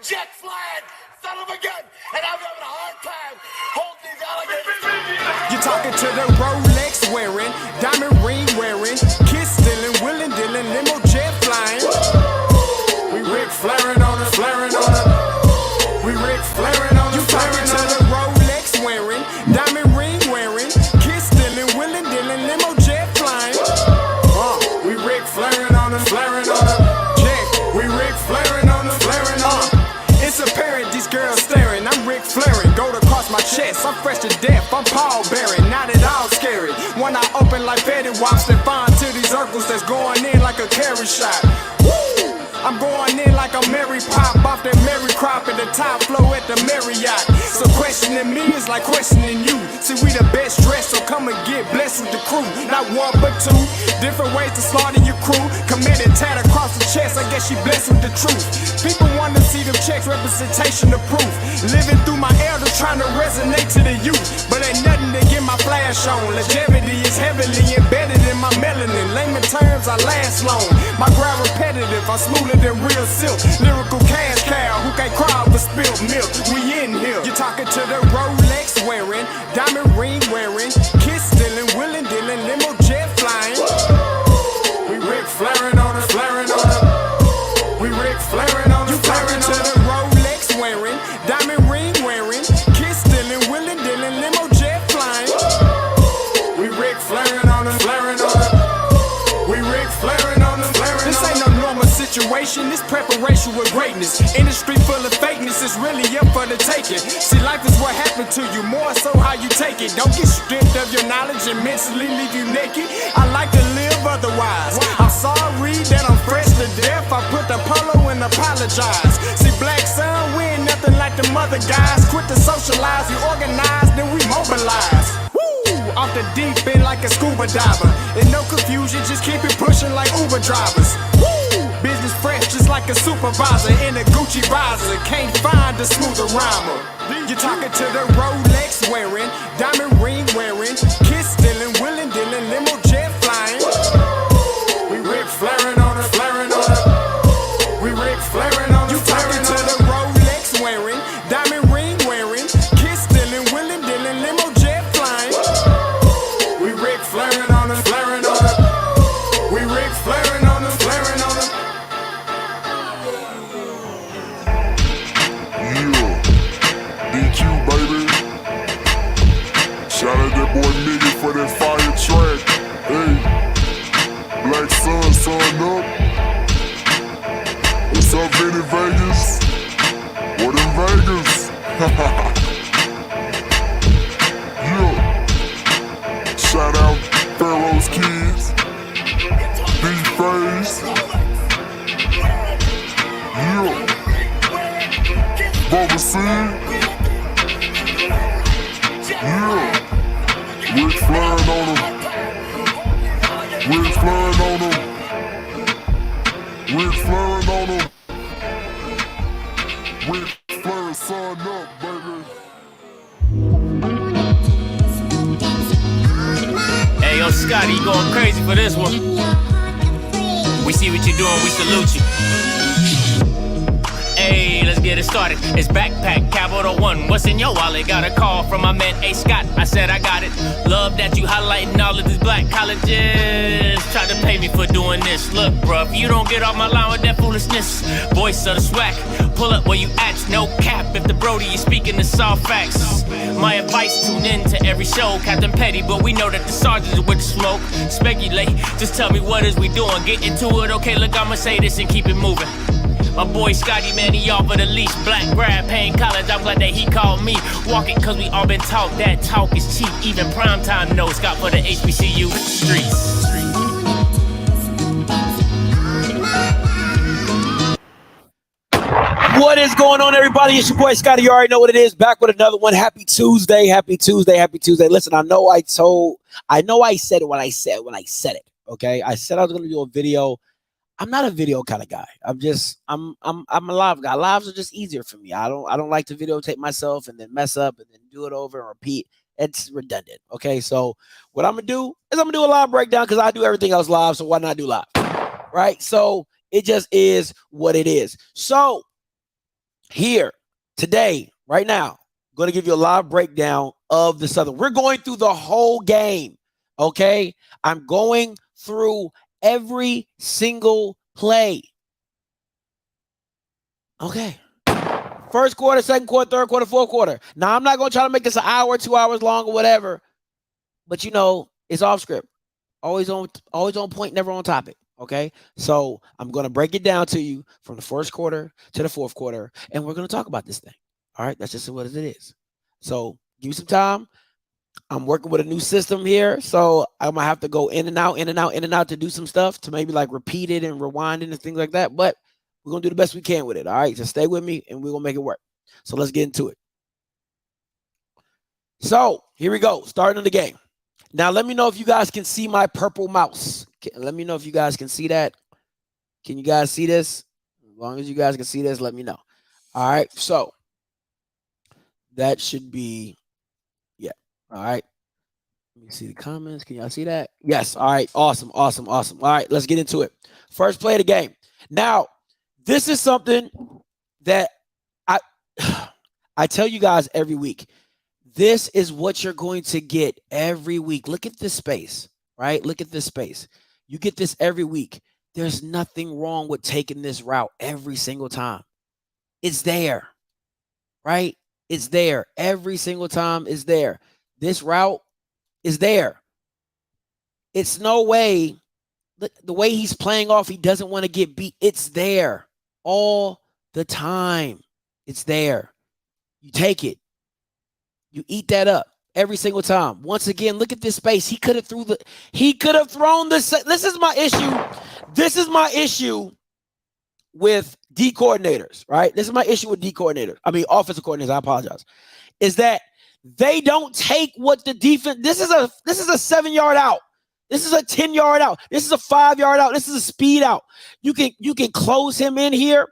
jet flying, son of a gun, and I'm having a hard time holding these alligators. You're talking to the Rolex wearing, diamond ring wearing, kiss stealing, willing dealing, limo jet flying. We Rick flaring on her, flaring on her. We Rick flaring on her, flaring on her. You talking to the Rolex wearing, diamond ring wearing, kiss stealing, willing dealing, limo jet flying. We Rick flaring on her, flaring on her. We Rick flaring on her, flaring on her. It's apparent these girls staring. I'm Rick flaring, gold across my chest. I'm fresh to death, I'm Paul Bearing. Not at all scary. One eye open like Betty Wops and find to these circles that's going in like a carry shot. Woo! I'm going in like a Mary Pop off that Mary Crop at the top flow at the Marriott. So questioning me is like questioning you. See, we the best dressed, so come and get blessed with the crew. Not one but two, different ways to slaughter your crew. Committed tat across the chest, I guess she blessed with the truth. People want to see them checks, representation of proof. Living through my elders trying to resonate to the youth. But ain't nothing to get my flash on. Longevity is heavily embedded in my melanin. Layman terms, I last long. My grind repetitive, I'm smoother than real silk. Lyrical cash cow who can't cry over spilled milk. We in here. You're talking to the Rolex wearing, diamond ring wearing, kiss stealing, willing dealing, limo jet flying. We Rick flaring on her, flaring on her. We Rick flaring on her, flaring on her. You talking to the Rolex wearing, diamond ring wearing, kiss stealing, willing dealing, limo jet flying. We Rick flaring on her, flaring on her. We Rick flaring on her, flaring on her. This ain't no normal situation, this preparation with greatness. Industry full of fakeness is really up for the taking. See, life is what happened to you, more so how you take it. Don't get stripped of your knowledge and mentally leave you naked. I like to live otherwise. I'm sorry that I'm fresh to death. I put the polo and apologize. See, black son, we ain't nothing like the mother guys. Quit to socialize, we organize, then we mobilize. Off the deep end like a scuba diver. And no confusion, just keep it pushing like Uber drivers. Woo! Business fresh just like a supervisor in a Gucci visor. Can't find a smoother rhymer. You're talking to the Rolex wearing, diamond ring wearing, kiss stealing, willing dealing, limo jet flying. We Rick flaring on her, flaring on her. We Rick flaring on her. You talking to the Rolex wearing, diamond ring wearing, kiss stealing, willing dealing, limo jet flying. We Rick flaring on her, flaring on her. We Rick flaring on her, flaring on her. Yeah, DQ baby. Shout out that boy Nigga for that fire track. Hey, Black Sun, sun up. What's up, Vinny Vegas? What in Vegas? Yeah. Shout out Pharaoh's Kids, D-Phase, yeah, Bubba C, yeah, Rick flaring on him, Rick flaring on him, Rick flaring on him, Rick flaring, son up, baby. Hey, yo, Scotty, you going crazy for this one. We see what you're doing, we salute you. Hey, let's get it started. It's Backpack, Capital One. What's in your wallet? Got a call from my man, A. Scott. I said I got it. Love that you highlighting all of these black colleges. Try to pay me for doing this. Look, bruh, if you don't get off my line with that foolishness, voice of the swag, pull up where you at, no cap. If the Brody is speaking the soft facts, my advice, tune in to every show. Captain Petty, but we know that the sergeant is with the smoke. Speculate, just tell me what is we doing. Get into it, okay, look, I'ma say this and keep it moving. My boy Scotty, man, he off of the leash. Black grad, paying college, I'm glad that he called me. Walk it, cause we all been taught that talk is cheap. Even primetime knows Scott for the HBCU streets. What is going on, everybody? It's your boy Scotty. You already know what it is. Back with another one. Happy Tuesday. Happy Tuesday. Happy Tuesday. Listen, I know I said it when I said it. Okay. I said I was gonna do a video. I'm not a video kind of guy. I'm a live guy. Lives are just easier for me. I don't like to videotape myself and then mess up and then do it over and repeat. It's redundant. Okay. So what I'm gonna do is I'm gonna do a live breakdown because I do everything else live. So why not do live? Right. So it just is what it is. So here today, right now, I'm going to give you a live breakdown of the Southern. We're going through the whole game, okay? I'm going through every single play. Okay. First quarter, second quarter, third quarter, fourth quarter. Now, I'm not going to try to make this an hour, 2 hours long or whatever, but it's off script. Always on point, never on topic. Okay. So I'm going to break it down to you from the first quarter to the fourth quarter, and we're going to talk about this thing. All right. That's just what it is. So give me some time. I'm working with a new system here. So I'm going to have to go in and out, in and out, in and out to do some stuff to maybe like repeat it and rewind it and things like that. But we're going to do the best we can with it. All right. So stay with me and we're going to make it work. So let's get into it. So here we go. Starting the game. Now, let me know if you guys can see my purple mouse. Let me know if you guys can see that. Can you guys see this? As long as you guys can see this, let me know. All right. So that should be, yeah. All right. Let me see the comments. Can y'all see that? Yes. All right. Awesome. Awesome. Awesome. All right. Let's get into it. First play of the game. Now, this is something that I tell you guys every week. This is what you're going to get every week. Look at this space, right? Look at this space. You get this every week. There's nothing wrong with taking this route every single time. It's there, right? It's there. Every single time is there. This route is there. It's no way, the way he's playing off, he doesn't want to get beat. It's there all the time. It's there. You take it. You eat that up every single time. Once again, look at this space. He could have thrown the. This is my issue. This is my issue with D coordinators, right? This is my issue with D coordinators. I mean, offensive coordinators. I apologize. Is that they don't take what the defense. This is a 7-yard out. This is a 10-yard out. This is a 5-yard out. This is a speed out. You can close him in here,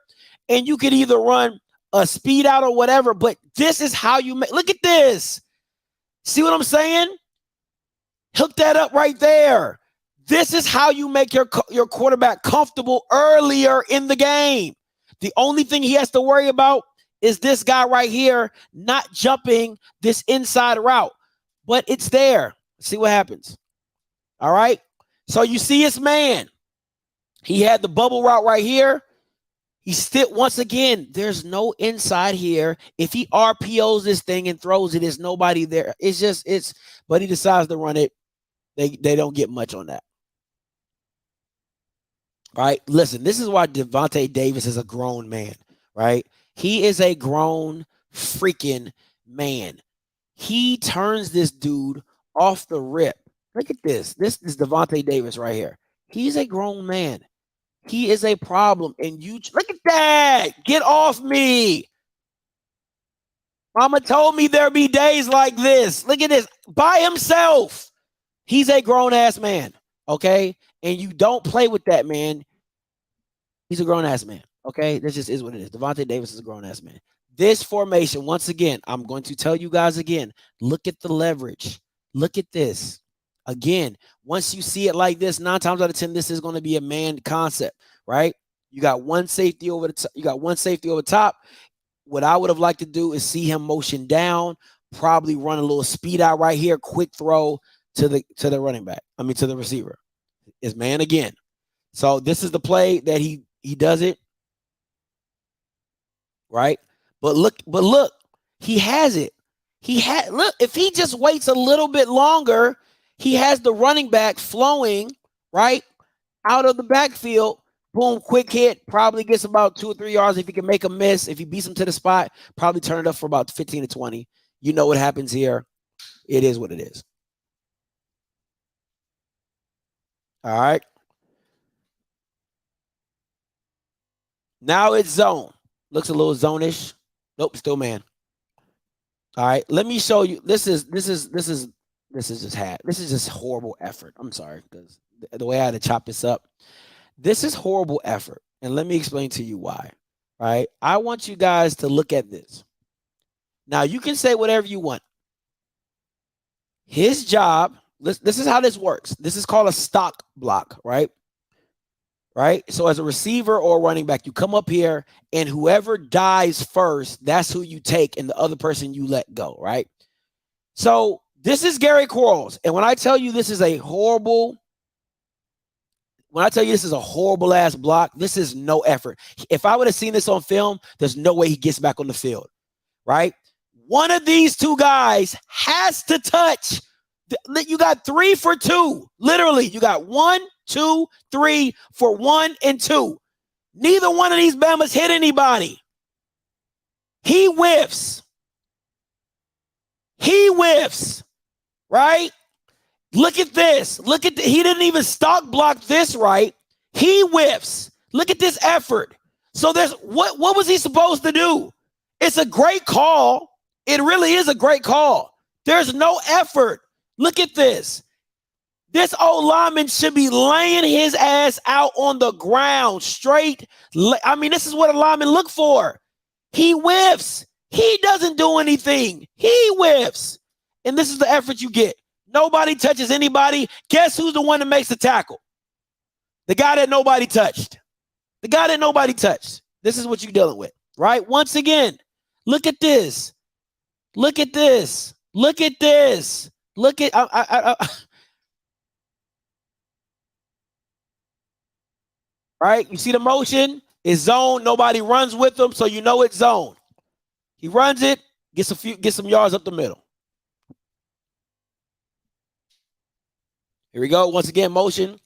and you can either run a speed out or whatever, but this is how you make. Look at this. See what I'm saying? Hook that up right there. This is how you make your quarterback comfortable earlier in the game. The only thing he has to worry about is this guy right here not jumping this inside route, but it's there. See what happens. All right. So you see his man. He had the bubble route right here. He still, once again, there's no inside here. If he RPOs this thing and throws it, there's nobody there. But he decides to run it. They don't get much on that. All right. Listen, this is why Devontae Davis is a grown man, right? He is a grown freaking man. He turns this dude off the rip. Look at this. This is Devontae Davis right here. He's a grown man. He is a problem. And you look at that. Get off me. Mama told me there'd be days like this. Look at this. By himself. He's a grown-ass man. Okay? And you don't play with that, man. He's a grown-ass man. Okay? This just is what it is. Devontae Davis is a grown-ass man. This formation, once again, I'm going to tell you guys again, look at the leverage. Look at this. Again, once you see it like this, 9 times out of 10, this is going to be a man concept, right? You got one safety over the top. You got one safety over top. What I would have liked to do is see him motion down, probably run a little speed out right here, quick throw to the running back. I mean, to the receiver. Is man again. So this is the play that he does it, right? But look, he has it. Look, if he just waits a little bit longer, he has the running back flowing, right, out of the backfield. Boom, quick hit. Probably gets about 2 or 3 yards if he can make a miss. If he beats him to the spot, probably turn it up for about 15 to 20. You know what happens here. It is what it is. All right. Now it's zone. Looks a little zone-ish. Nope, still man. All right. Let me show you. This is just horrible effort. I'm sorry, because the way I had to chop this up. This is horrible effort. And let me explain to you why. Right? I want you guys to look at this. Now, you can say whatever you want. His job, this is how this works. This is called a stock block, right? right? So as a receiver or running back, you come up here and whoever dies first, that's who you take and the other person you let go, right? So this is Gary Quarles. And when I tell you this is a horrible ass block, this is no effort. If I would have seen this on film, there's no way he gets back on the field, right? One of these two guys has to touch. You got 3 for 2. Literally, you got 1, 2, 3 for 1 and 2. Neither one of these Bamas hit anybody. He whiffs. Right? Look at this. He didn't even stock block this right. He whiffs. Look at this effort. So there's what was he supposed to do? It's a great call. It really is a great call. There's no effort. Look at this. This old lineman should be laying his ass out on the ground straight. I mean, this is what a lineman look for. He whiffs. He doesn't do anything. He whiffs. And this is the effort you get. Nobody touches anybody. Guess who's the one that makes the tackle? The guy that nobody touched. This is what you're dealing with, right? Once again, look at this. Look at right? You see the motion? It's zone. Nobody runs with him, so you know it's zone. He runs it, gets some yards up the middle. Here we go. Once again, motion.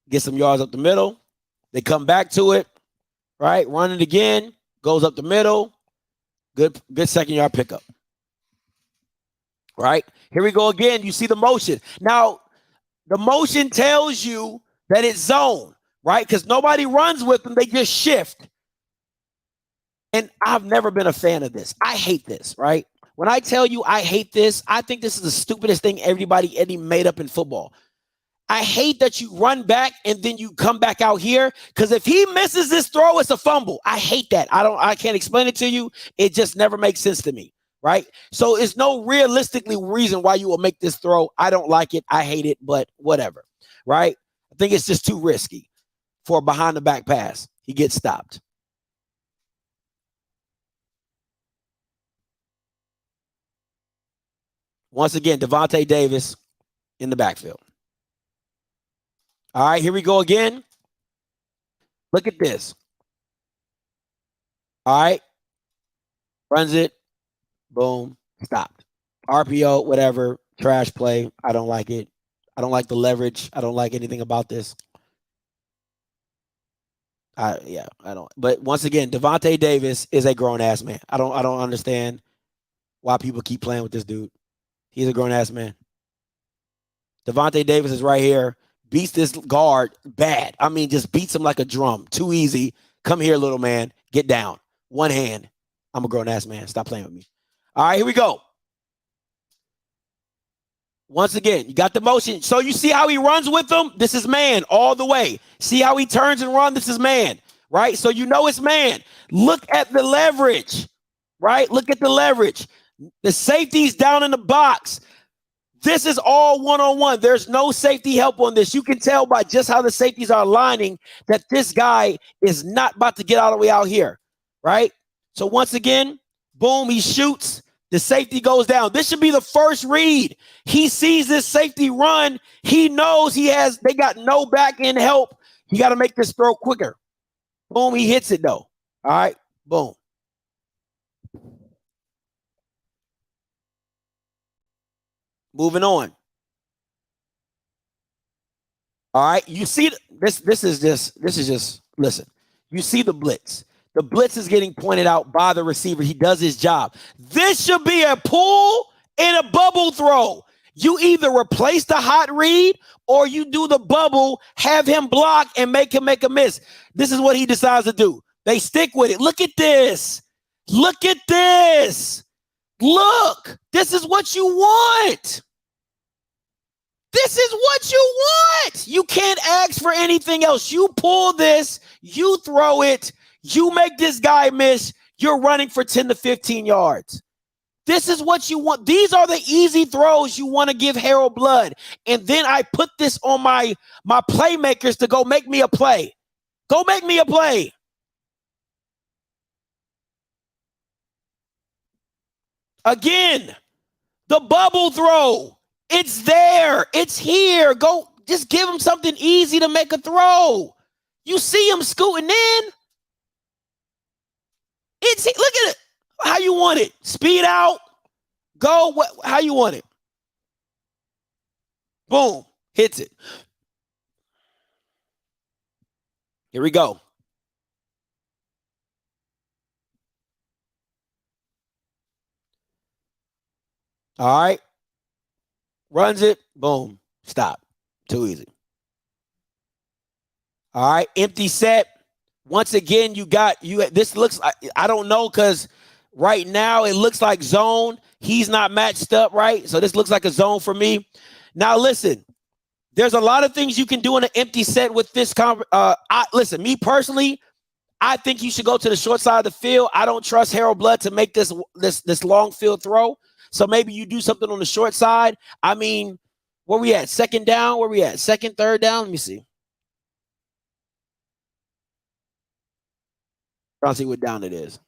Get some yards up the middle. They come back to it, right? Run it again. Goes up the middle. Good second yard pickup. Right? Here we go again. You see the motion. Now, the motion tells you that it's zone, right? Because nobody runs with them. They just shift. And I've never been a fan of this. I hate this, right? When I tell you I hate this, I think this is the stupidest thing any made up in football. I hate that you run back and then you come back out here, because if he misses this throw, it's a fumble. I hate that. I can't explain it to you. It just never makes sense to me, right? So it's no realistically reason why you will make this throw. I don't like it. I hate it, but whatever, right? I think it's just too risky for a behind the back pass. He gets stopped. Once again, Devontae Davis in the backfield. All right, here we go again. Look at this. All right. Runs it. Boom. Stopped. RPO, whatever. Trash play. I don't like it. I don't like the leverage. I don't like anything about this. I don't. But once again, Devontae Davis is a grown-ass man. I don't understand why people keep playing with this dude. He's a grown-ass man. Devontae Davis is right here. Beats this guard bad. I mean, just beats him like a drum. Too easy. Come here, little man. Get down. One hand. I'm a grown-ass man. Stop playing with me. All right, here we go. Once again, you got the motion. So you see how he runs with them? This is man all the way. See how he turns and runs? This is man, right? So you know it's man. Look at the leverage, right? Look at the leverage. The safety's down in the box. This is all one-on-one. There's no safety help on this. You can tell by just how the safeties are aligning that this guy is not about to get all the way out here, right? So once again, boom, he shoots. The safety goes down. This should be the first read. He sees this safety run. He knows they got no back end help. You got to make this throw quicker. Boom, he hits it though. All right, boom. Moving on. All right, you see this is just listen. You see the blitz. The blitz is getting pointed out by the receiver. He does his job. This should be a pull and a bubble throw. You either replace the hot read or you do the bubble, have him block and make him make a miss. This is what he decides to do. They stick with it. Look at this. Look at this. Look, this is what you want. This is what you want. You can't ask for anything else. You pull this, you throw it, you make this guy miss, you're running for 10 to 15 yards. This is what you want. These are the easy throws you want to give Harold Blood. And then I put this on my playmakers to go make me a play. Go make me a play. Again, the bubble throw. It's there. It's here. Go, just give him something easy to make a throw. You see him scooting in. Look at it. How you want it? Speed out. Go. How you want it? Boom. Hits it. Here we go. All right. Runs it. Boom. Stop. Too easy. All right. Empty set. Once again, this looks, I don't know, because right now it looks like zone. He's not matched up, right? So this looks like a zone for me. Now, listen, there's a lot of things you can do in an empty set with this. Listen, me personally, I think you should go to the short side of the field. I don't trust Harold Blood to make this long field throw. So maybe you do something on the short side. I mean, where we at? Second down? Where we at? Second, third down? Let me see. I'll see what down it is.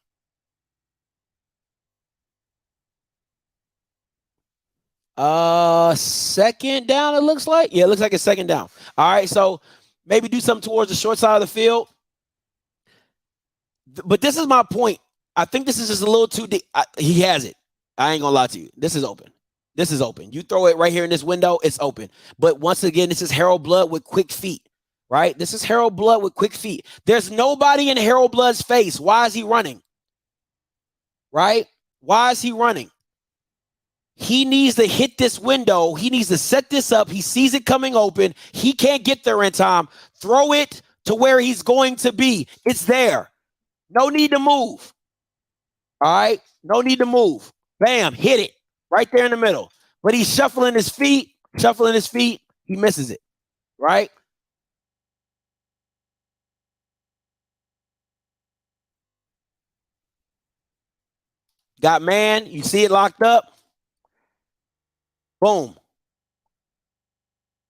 Second down, it looks like. Yeah, it looks like it's second down. All right, so maybe do something towards the short side of the field. But this is my point. I think this is just a little too deep. He has it. I ain't gonna lie to you. This is open. This is open. You throw it right here in this window, it's open. But once again, this is Harold Blood with quick feet, right? This is Harold Blood with quick feet. There's nobody in Harold Blood's face. Why is he running? Right? Why is he running? He needs to hit this window. He needs to set this up. He sees it coming open. He can't get there in time. Throw it to where he's going to be. It's there. No need to move. All right? No need to move. Bam, hit it right there in the middle. But he's shuffling his feet. He misses it, right? Got man. You see it locked up. Boom.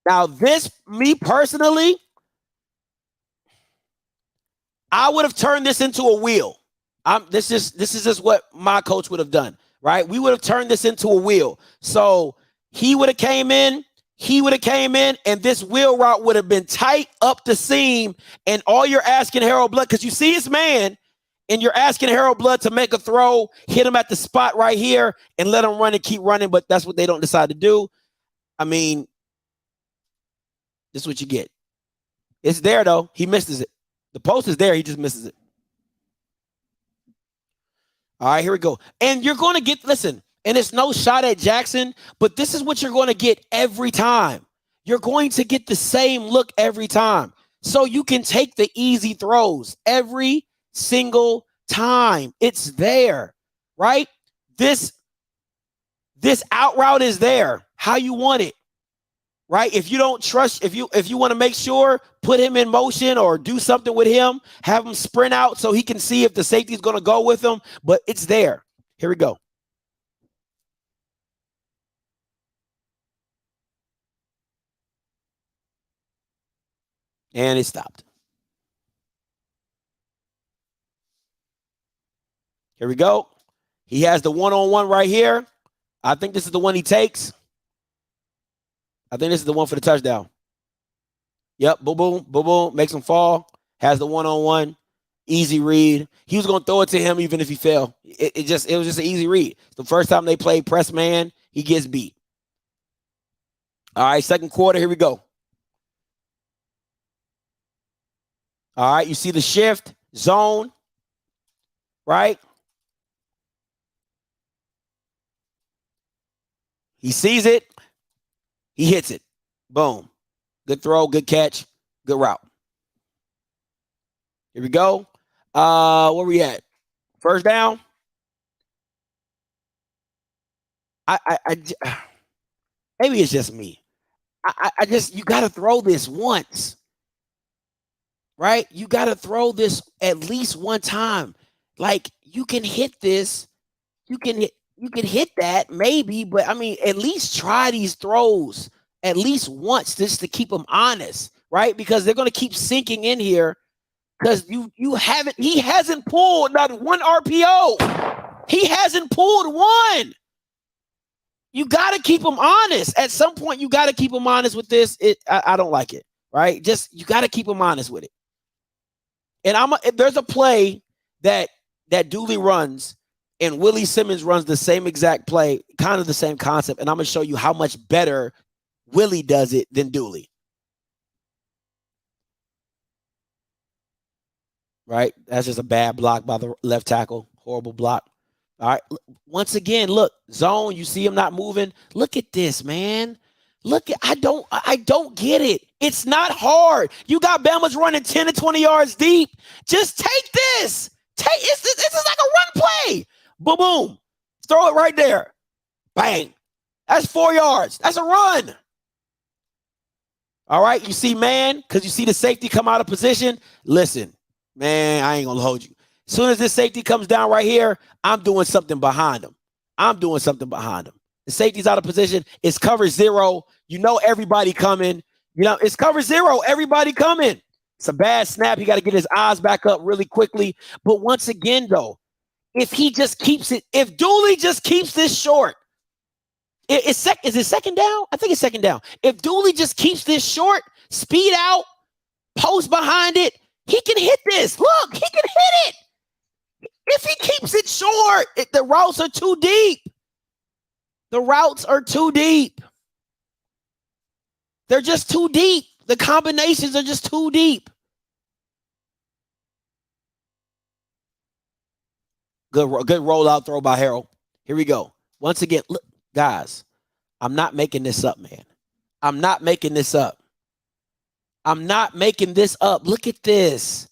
Now this, me personally, I would have turned this into a wheel. This is just what my coach would have done, right? We would have turned this into a wheel. So he would have came in, and this wheel route would have been tight up the seam. And all you're asking Harold Blood, because you see his man, and you're asking Harold Blood to make a throw, hit him at the spot right here, and let him run and keep running. But that's what they don't decide to do. I mean, this is what you get. It's there, though. He misses it. The post is there. He just misses it. All right, here we go. And you're going to get, listen, and it's no shot at Jackson, but this is what you're going to get every time. You're going to get the same look every time. So you can take the easy throws every single time. It's there, right? This out route is there. How you want it, right? If you don't trust, if you want to make sure, put him in motion or do something with him, have him sprint out so he can see if the safety is going to go with him, but it's there. Here we go. And it stopped. Here we go. He has the one-on-one right here. I think this is the one he takes. I think this is the one for the touchdown. Yep, boom, boom, boom, boom. Makes him fall. Has the one-on-one. Easy read. He was going to throw it to him even if he fell. It was just an easy read. The first time they played press man, he gets beat. All right, second quarter, here we go. All right, you see the shift, zone, right? He sees it. He hits it. Boom. Good throw, good catch, good route. Here we go. Where we at? First down. Maybe it's just me. You got to throw this once, right? You got to throw this at least one time. Like, you can hit this. You can hit. you can hit that maybe, but I mean, at least try these throws at least once just to keep them honest, right? Because they're going to keep sinking in here because he hasn't pulled not one RPO. He hasn't pulled one. You got to keep them honest. At some point, you got to keep them honest with this. I don't like it, right? Just you got to keep them honest with it. And there's a play that Dooley runs, and Willie Simmons runs the same exact play, kind of the same concept. And I'm going to show you how much better Willie does it than Dooley. Right? That's just a bad block by the left tackle. Horrible block. All right. Once again, look, zone. You see him not moving. Look at this, man. Look at I don't get it. It's not hard. You got Bama's running 10 to 20 yards deep. Just take this. This is like a run play. Boom, boom. Throw it right there. Bang. That's 4 yards. That's a run. All right. You see, man, because you see the safety come out of position. Listen, man, I ain't gonna hold you. As soon as this safety comes down right here, I'm doing something behind him. The safety's out of position. It's cover 0. You know everybody coming. You know, it's cover 0. Everybody coming. It's a bad snap. He got to get his eyes back up really quickly. But once again, though, if he just keeps it, if Dooley just keeps this short, is it second down? I think it's second down. If Dooley just keeps this short, speed out, post behind it, he can hit this. Look, he can hit it. If he keeps it short, the routes are too deep. The routes are too deep. They're just too deep. The combinations are just too deep. Good rollout throw by Harold. Here we go. Once again, look, guys, I'm not making this up, man. I'm not making this up. Look at this.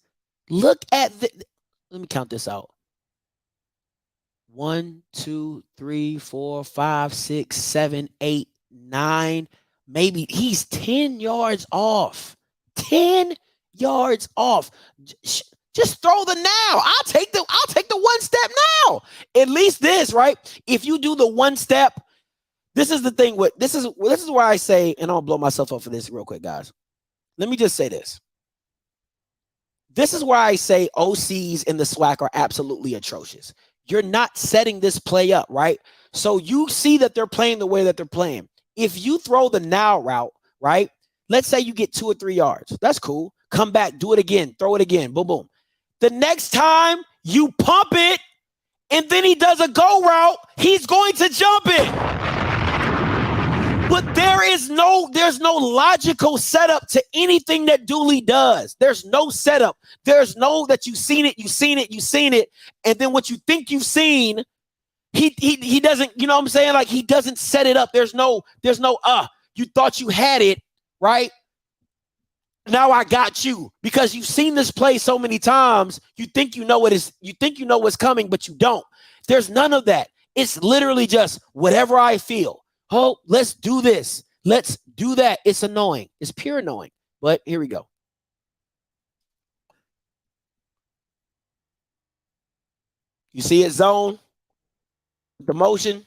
Look at the. Let me count this out. 1, 2, 3, 4, 5, 6, 7, 8, 9. Maybe he's 10 yards off. 10 yards off. Just throw the now. I'll take the one step now. At least this, right? If you do the one step, this is the thing with this is where I say, and I'll blow myself up for this real quick, guys. Let me just say this. This is where I say OCs in the SWAC are absolutely atrocious. You're not setting this play up, right? So you see that they're playing the way that they're playing. If you throw the now route, right? Let's say you get 2 or 3 yards. That's cool. Come back, do it again, throw it again, boom, boom. The next time you pump it and then he does a go route, he's going to jump it. But there's no logical setup to anything that Dooley does. There's no setup. There's no that you've seen it. And then what you think you've seen, he doesn't, you know what I'm saying? Like he doesn't set it up. There's no, you thought you had it, right? Now I got you because you've seen this play so many times. You think you know what's coming, but you don't. There's none of that. It's literally just whatever I feel. Oh, let's do this. Let's do that. It's annoying. It's pure annoying. But here we go. You see it zone? The motion.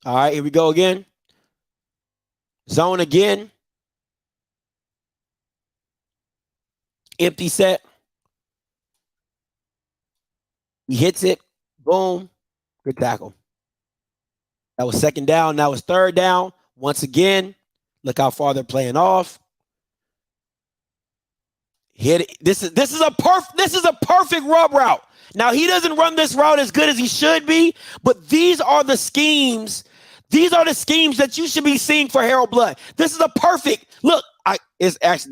All right, here we go again. Zone again. Empty set. He hits it. Boom. Good tackle. That was second down. Now it's third down. Once again, look how far they're playing off. Hit it. This is a perfect rub route. Now he doesn't run this route as good as he should be, but these are the schemes. These are the schemes that you should be seeing for Harold Blood. This is a perfect look. It's pass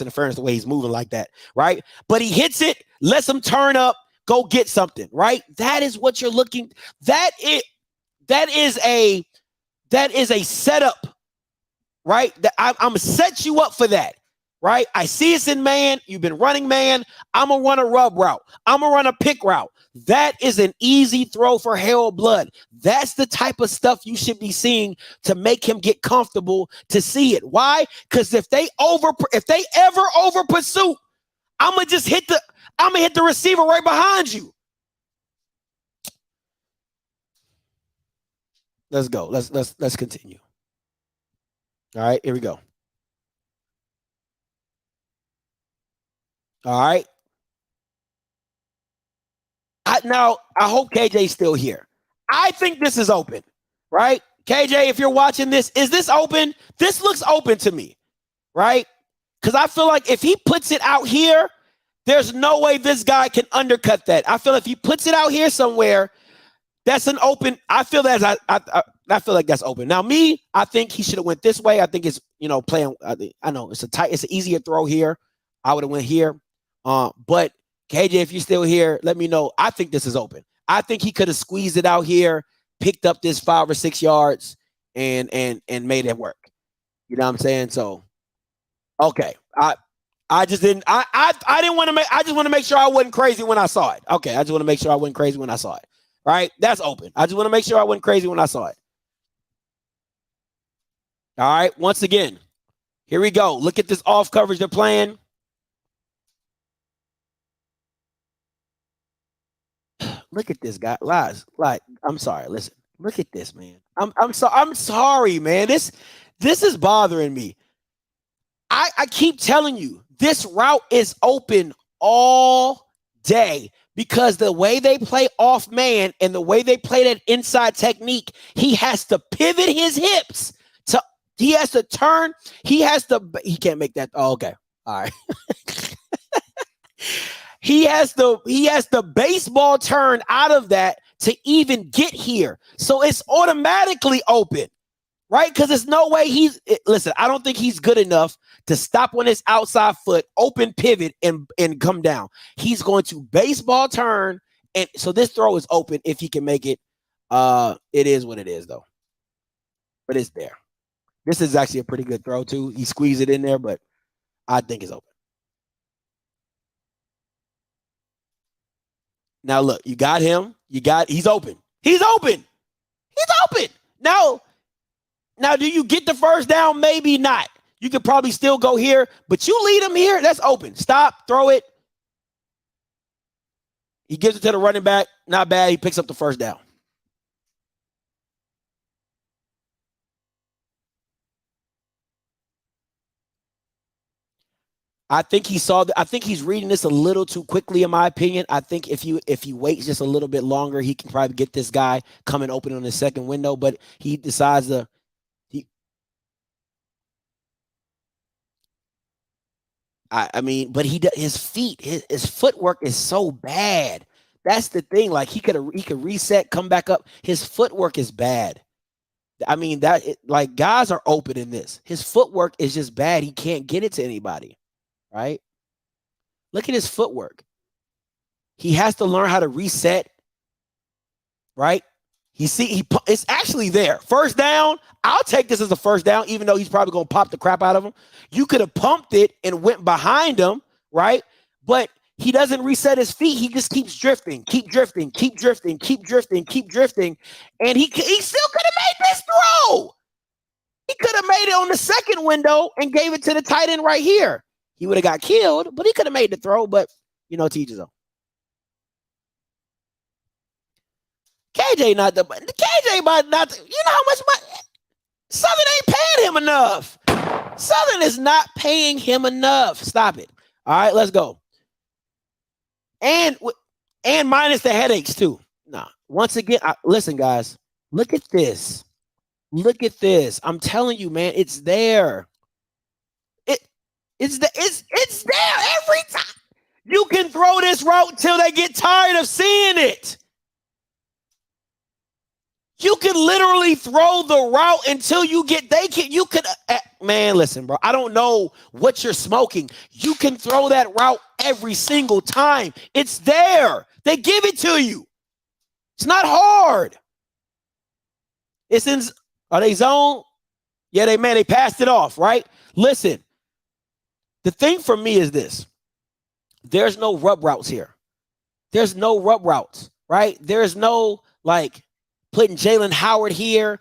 interference the way he's moving like that, right? But he hits it, lets him turn up. Go get something, right? That is what you're looking. That is a setup, right? I'm gonna set you up for that, right? I see it's in man. You've been running man. I'm gonna run a rub route. I'm gonna run a pick route. That is an easy throw for Harold Blood. That's the type of stuff you should be seeing to make him get comfortable to see it. Why? Because if they ever over pursue, I'm gonna hit the receiver right behind you. Let's go. Let's continue. All right, here we go. All right. Now I hope KJ's still here. I think this is open, right? KJ, if you're watching this, is this open? This looks open to me, right? Because I feel like if he puts it out here, there's no way this guy can undercut that. I feel if he puts it out here somewhere, that's an open. I feel that I feel like that's open. Now, me, I think he should have went this way. I think it's playing. I know it's an easier throw here. I would have went here, but KJ, if you're still here, let me know. I think this is open. I think he could have squeezed it out here, picked up this 5 or 6 yards, and made it work. You know what I'm saying? So, okay, I just didn't. I didn't want to make. I just want to make sure I wasn't crazy when I saw it. Okay, I just want to make sure I wasn't crazy when I saw it. Right? That's open. I just want to make sure I wasn't crazy when I saw it. All right. Once again, here we go. Look at this off coverage they're playing. Look at this guy. I'm sorry. Listen. Look at this, man. I'm sorry, man. This is bothering me. I keep telling you, this route is open all day because the way they play off man and the way they play that inside technique, he has to pivot his hips he has to turn. He can't make that. Oh, okay. All right. He has the baseball turn out of that to even get here. So it's automatically open, right? Because there's no way listen, I don't think he's good enough to stop on his outside foot, open pivot, and come down. He's going to baseball turn. And so this throw is open if he can make it. It is what it is, though. But it's there. This is actually a pretty good throw, too. He squeezed it in there, but I think it's open. Now, look, you got him. He's open. He's open. He's open. Now, do you get the first down? Maybe not. You could probably still go here, but you lead him here. That's open. Stop, throw it. He gives it to the running back. Not bad. He picks up the first down. I think I think he's reading this a little too quickly, in my opinion. I think if he waits just a little bit longer, he can probably get this guy coming open on the second window. But he decides to. But his feet, his footwork is so bad. That's the thing. Like he could reset, come back up. His footwork is bad. Guys are open in this. His footwork is just bad. He can't get it to anybody. Right? Look at his footwork. He has to learn how to reset. Right? It's actually there. First down. I'll take this as a first down, even though he's probably going to pop the crap out of him. You could have pumped it and went behind him, right? But he doesn't reset his feet. He just keeps drifting, keep drifting. And he still could have made this throw. He could have made it on the second window and gave it to the tight end right here. He would have got killed, but he could have made the throw. But, teach his own. KJ not, you know how much money? Southern ain't paying him enough. Southern is not paying him enough. Stop it. All right, let's go. And minus the headaches too. Nah. Once again, listen, guys. Look at this. Look at this. I'm telling you, man, it's there. It's there every time. You can throw this route until they get tired of seeing it. You can literally throw the route until man, listen, bro. I don't know what you're smoking. You can throw that route every single time. It's there. They give it to you. It's not hard. Are they zone? Yeah, they passed it off, right? Listen, the thing for me is this. There's no rub routes here. There's no rub routes, right? There's no, putting Jalen Howard here,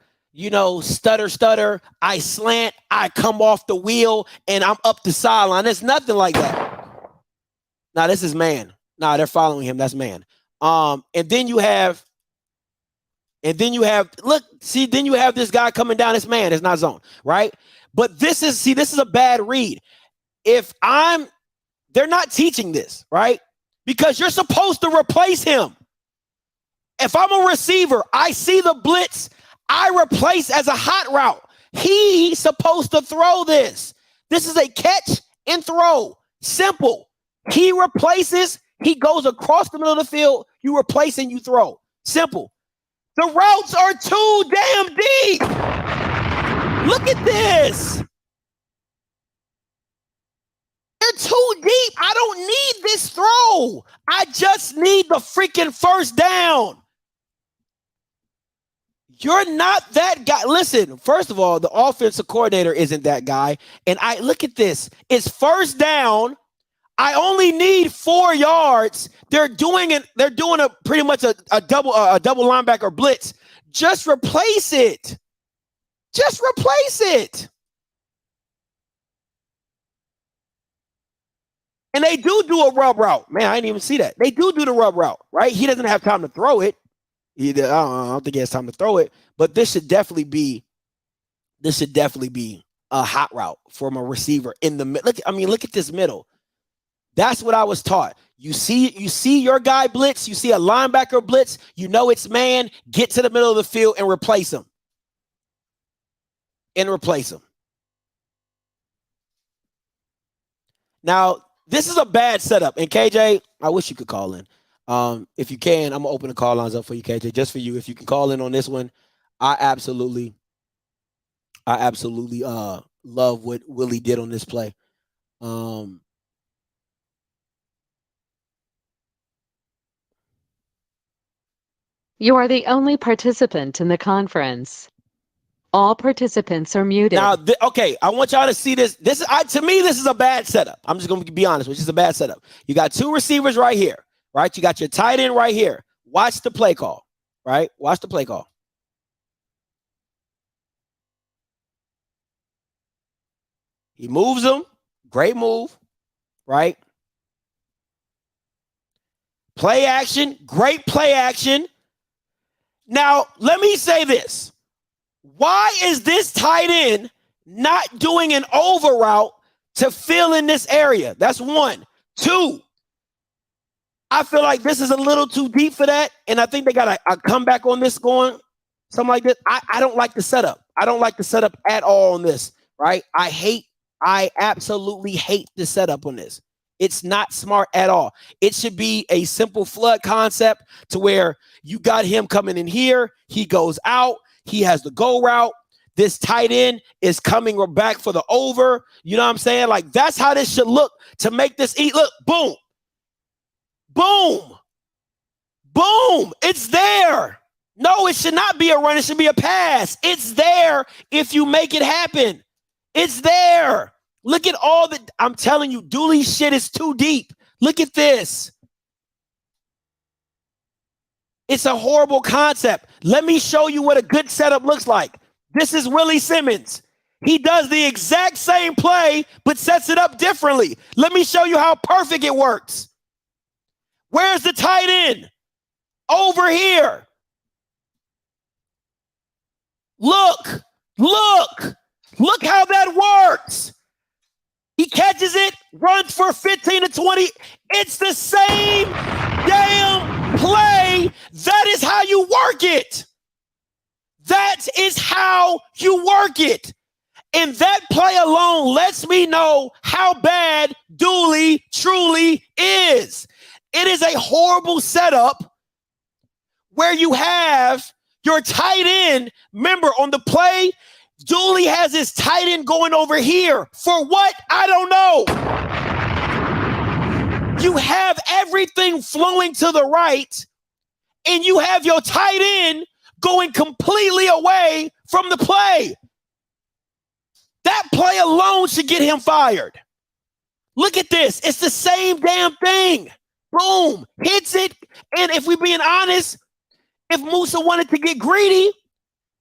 stutter, I slant, I come off the wheel, and I'm up the sideline. There's nothing like that. Nah, this is man. Nah, they're following him. That's man. And then you have look, see, then you have this guy coming down. It's man, it's not zone, right? But this is a bad read. They're not teaching this, right? Because you're supposed to replace him. If I'm a receiver, I see the blitz, I replace as a hot route. He's supposed to throw this. This is a catch and throw. Simple. He replaces, he goes across the middle of the field, you replace and you throw. Simple. The routes are too damn deep. Look at this. They're too deep. I don't need this throw. I just need the freaking first down. You're not that guy. Listen, first of all, the offensive coordinator isn't that guy. And I look at this. It's first down. I only need 4 yards. They're doing a pretty much a double linebacker blitz. Just replace it. Just replace it. And they do a rub route. Man, I didn't even see that. They do the rub route, right? He doesn't have time to throw it. I don't think he has time to throw it. But this should definitely be a hot route from a receiver in the middle. Look at this middle. That's what I was taught. You see your guy blitz, you see a linebacker blitz, you know it's man, get to the middle of the field and replace him. Now, this is a bad setup. And KJ, I wish you could call in. If you can, I'm gonna open the call lines up for you, KJ, just for you. If you can call in on this one, I absolutely love what Willie did on this play. You are the only participant in the conference. All participants are muted. Now, okay, I want y'all to see this. To me, this is a bad setup. I'm just going to be honest, which is a bad setup. You got 2 receivers right here, right? You got your tight end right here. Watch the play call, right? Watch the play call. He moves them. Great move, right? Play action. Great play action. Now, let me say this. Why is this tight end not doing an over route to fill in this area? That's 1. 2, I feel like this is a little too deep for that, and I think they got a comeback on this going, something like this. I don't like the setup. I don't like the setup at all on this, right? I absolutely hate the setup on this. It's not smart at all. It should be a simple flood concept to where you got him coming in here. He goes out. He has the go route. This tight end is coming back for the over. You know what I'm saying? Like, that's how this should look to make this eat. Look, boom. Boom. Boom. It's there. No, it should not be a run. It should be a pass. It's there if you make it happen. It's there. Look at all the, I'm telling you, Dooley's shit is too deep. Look at this. It's a horrible concept. Let me show you what a good setup looks like. This is Willie Simmons. He does the exact same play, but sets it up differently. Let me show you how perfect it works. Where's the tight end? Over here. Look how that works. He catches it, runs for 15 to 20. It's the same damn play. That is how you work it. That is how you work it. And that play alone lets me know how bad Dooley truly is. It is a horrible setup where you have your tight end. Remember, on the play, Dooley has his tight end going over here. For what? I don't know. You have everything flowing to the right, and you have your tight end going completely away from the play. That play alone should get him fired. Look at this. It's the same damn thing. Boom. Hits it. And if we're being honest, if Musa wanted to get greedy,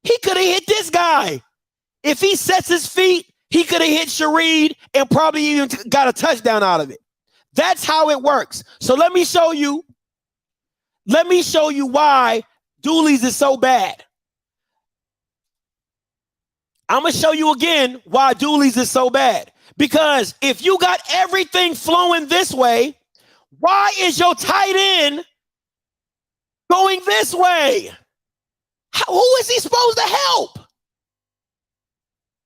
he could have hit this guy. If he sets his feet, he could have hit Shareed and probably even got a touchdown out of it. That's how it works. So let me show you. Let me show you why Dooley's is so bad. I'm going to show you again why Dooley's is so bad. Because if you got everything flowing this way, why is your tight end going this way? Who is he supposed to help?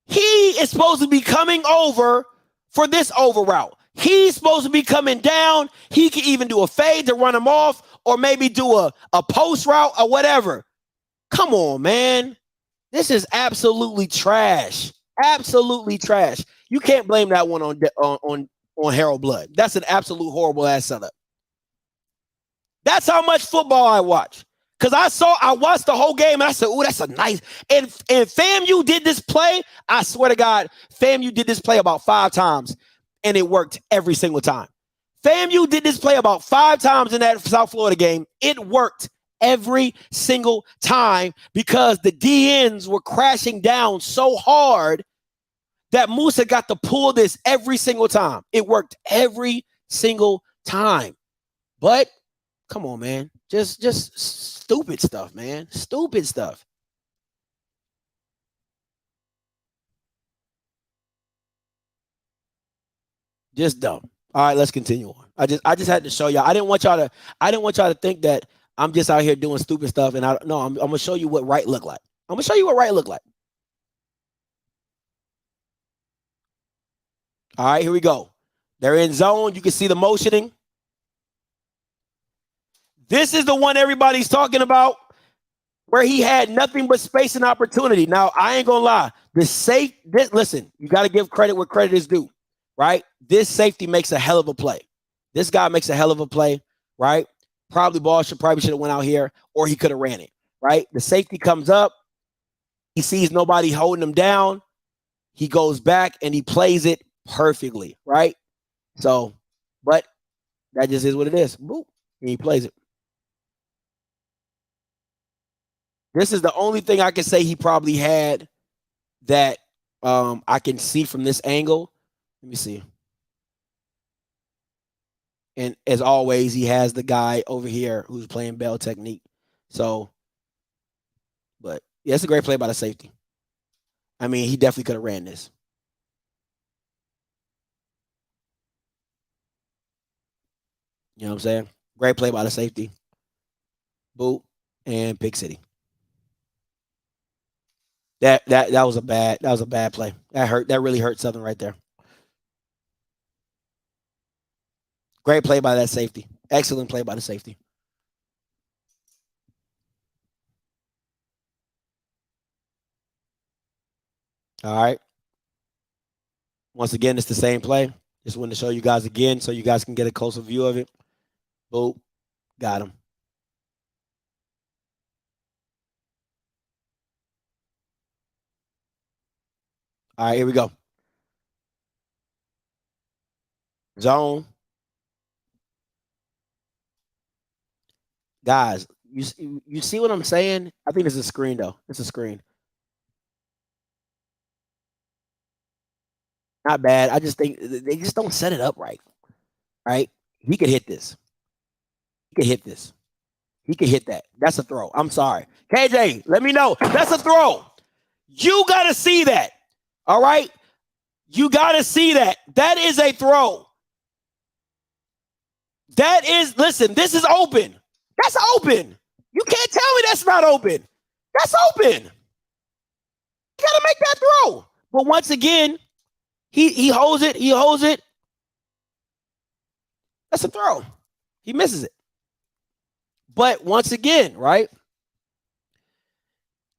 He is supposed to be coming over for this over route. He's supposed to be coming down. He can even do a fade to run him off or maybe do a post route or whatever. Come on, man. This is absolutely trash. Absolutely trash. You can't blame that one on Harold Blood. That's an absolute horrible ass setup. That's how much football I watch. Because I watched the whole game and I said, oh, that's a nice. And FAMU did this play. I swear to God, FAMU did this play about 5 times and it worked every single time. FAMU did this play about 5 times in that South Florida game. It worked every single time because the DNs were crashing down so hard that Musa got to pull this every single time. It worked every single time. But come on, man. Just stupid stuff, man. Stupid stuff. Just dumb. All right, let's continue on. I just had to show y'all. I didn't want y'all to think that I'm just out here doing stupid stuff. And I'm gonna show you what right look like. I'm gonna show you what right look like. All right, here we go. They're in zone. You can see the motioning. This is the one everybody's talking about where he had nothing but space and opportunity. Now, I ain't gonna lie. Listen, you got to give credit where credit is due, right? This safety makes a hell of a play. This guy makes a hell of a play, right? Probably should have went out here or he could have ran it, right? The safety comes up. He sees nobody holding him down. He goes back and he plays it perfectly, right? So, but that just is what it is. Boop, and he plays it. This is the only thing I can say he probably had that I can see from this angle. Let me see. And as always, he has the guy over here who's playing bell technique. So, but yeah, it's a great play by the safety. I mean, he definitely could have ran this. You know what I'm saying? Great play by the safety. Boot and pick city. That was a bad play. That really hurt Southern right there. Great play by that safety. Excellent play by the safety. All right. Once again, it's the same play. Just wanted to show you guys again so you guys can get a closer view of it. Boop. Got him. All right, here we go. Zone. Guys, you see what I'm saying? I think it's a screen, though. It's a screen. Not bad. I just think they just don't set it up right. Right? He could hit this. He could hit this. He could hit that. That's a throw. I'm sorry. KJ, let me know. That's a throw. You got to see that. All right? You got to see that. That is a throw. That is, listen, this is open. That's open. You can't tell me that's not open. That's open. You got to make that throw. But once again, he holds it. He holds it. That's a throw. He misses it. But once again, right?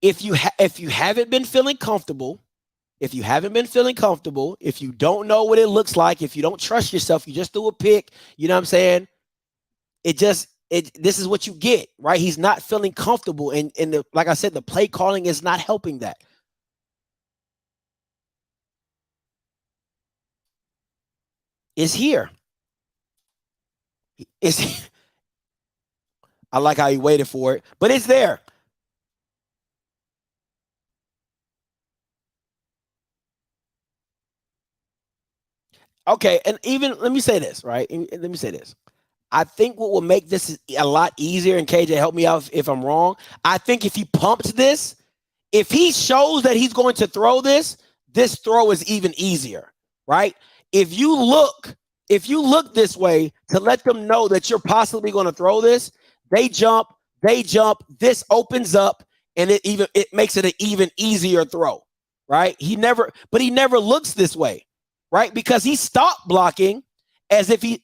If you haven't been feeling comfortable, if you don't know what it looks like, if you don't trust yourself, you just do a pick, you know what I'm saying? This is what you get, right? He's not feeling comfortable. And like I said, the play calling is not helping that. It's here. I like how he waited for it, but it's there. Okay, and even let me say this, right? Let me say this. I think what will make this a lot easier, and KJ, help me out if I'm wrong. I think if he pumps this, if he shows that he's going to throw this, this throw is even easier, right? If you look, if you look this way to let them know that you're possibly going to throw this, they jump, this opens up, and it makes it an even easier throw, right? He never looks this way, right? Because he stopped blocking as if he.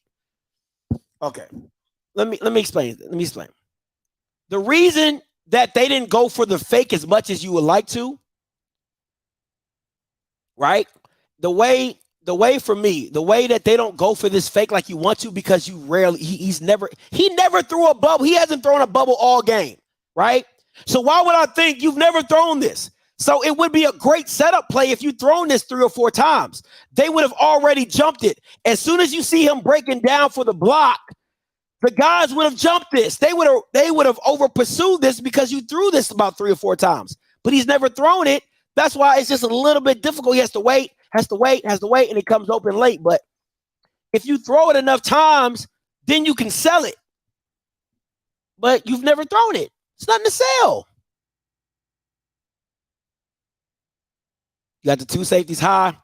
Okay, let me explain. Let me explain. The reason that they didn't go for the fake as much as you would like to, right? The way for me, the way that they don't go for this fake like you want to, because you rarely he never threw a bubble. He hasn't thrown a bubble all game, right? So why would I think you've never thrown this? So it would be a great setup play if you'd thrown this 3 or 4 times. They would have already jumped it. As soon as you see him breaking down for the block, the guys would have jumped this. They would have over pursued this because you threw this about 3 or 4 times. But he's never thrown it. That's why it's just a little bit difficult. He has to wait, and it comes open late. But if you throw it enough times, then you can sell it. But you've never thrown it. It's nothing to sell. You got the 2 safeties high.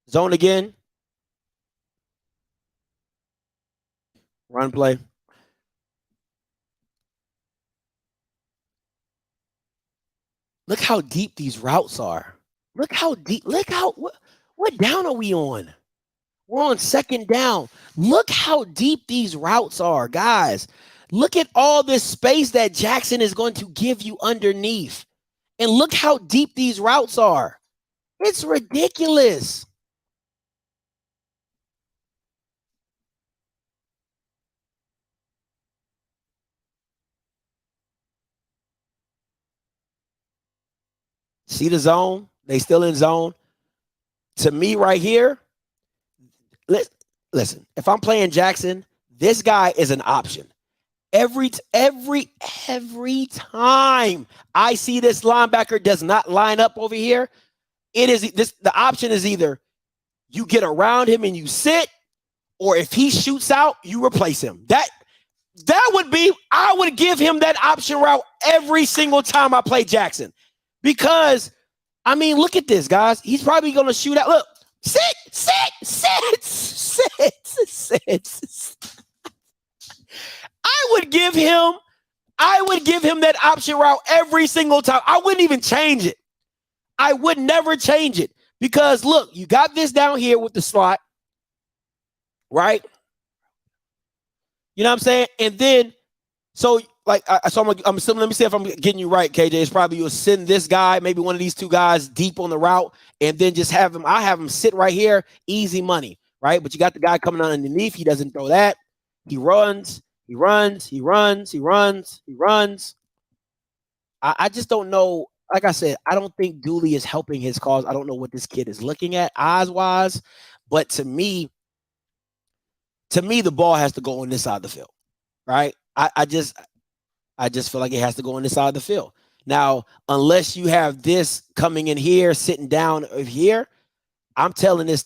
Zone again. Run play. Look how deep these routes are. Look how deep. Look how what down are we on? We're on 2nd down. Look how deep these routes are, guys. Look at all this space that Jackson is going to give you underneath. And look how deep these routes are. It's ridiculous. See the zone? They still in zone. To me right here, listen, if I'm playing Jackson, this guy is an option. Every time I see this linebacker does not line up over here, the option is either you get around him and you sit, or if he shoots out, you replace him. That would be, I would give him that option route every single time I play Jackson. Because, I mean, look at this, guys. He's probably going to shoot out. Look, sit. I would give him that option route every single time. I wouldn't even change it. I would never change it. Because, look, you got this down here with the slot, right? You know what I'm saying? And then, so like, let me see if I'm getting you right, KJ. It's probably you'll send this guy, maybe one of these 2 guys deep on the route, and then just have him sit right here, easy money, right? But you got the guy coming underneath. He doesn't throw that. He runs. I just don't know. Like I said, I don't think Dooley is helping his cause. I don't know what this kid is looking at eyes-wise, but to me, the ball has to go on this side of the field, right? I just feel like it has to go on this side of the field. Now, unless you have this coming in here, sitting down over here, I'm telling this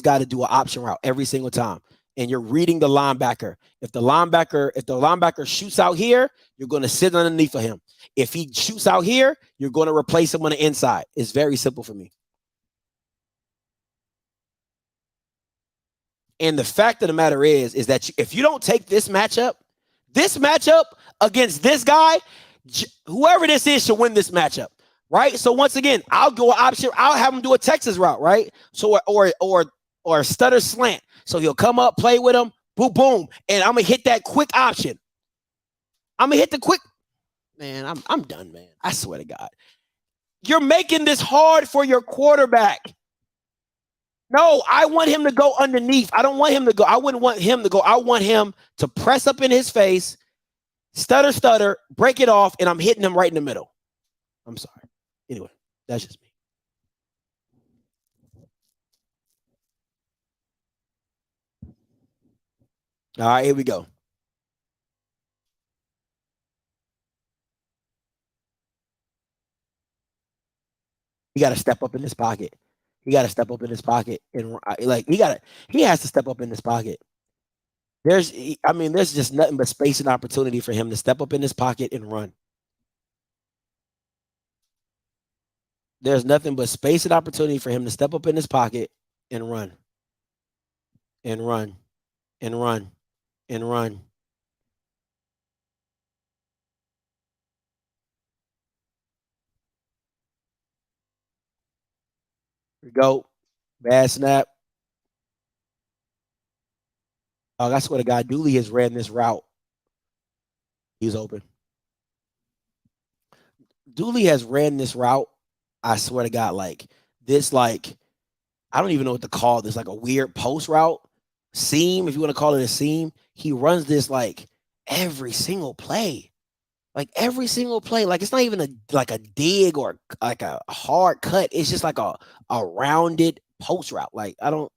guy to do an option route every single time. And you're reading the linebacker. If the linebacker shoots out here, you're going to sit underneath of him. If he shoots out here, you're going to replace him on the inside. It's very simple for me. And the fact of the matter is that if you don't take this matchup against this guy, whoever this is should win this matchup, right? So once again, I'll go option. I'll have him do a Texas route, right? So or stutter slant. So he'll come up, play with him, boom, boom, and I'm gonna hit that quick option. I'm gonna hit the quick. Man, I'm done, man. I swear to God, you're making this hard for your quarterback. No, I want him to go underneath. I don't want him to go. I wouldn't want him to go. I want him to press up in his face, stutter, break it off, and I'm hitting him right in the middle. I'm sorry. Anyway, that's just me. All right, here we go. He got to step up in this pocket. He got to step up in his pocket and like he has to step up in his pocket. There's just nothing but space and opportunity for him to step up in his pocket and run. There's nothing but space and opportunity for him to step up in his pocket and run and run and run and run. Go. Bad snap. Oh, I swear to God, Dooley has ran this route. He's open. Dooley has ran this route. I swear to God, like this, like I don't even know what to call this, like a weird post route, seam, if you want to call it a seam. He runs this like every single play, like every single play. Like it's not even a dig or like a hard cut. It's just like a rounded post route. Like I don't,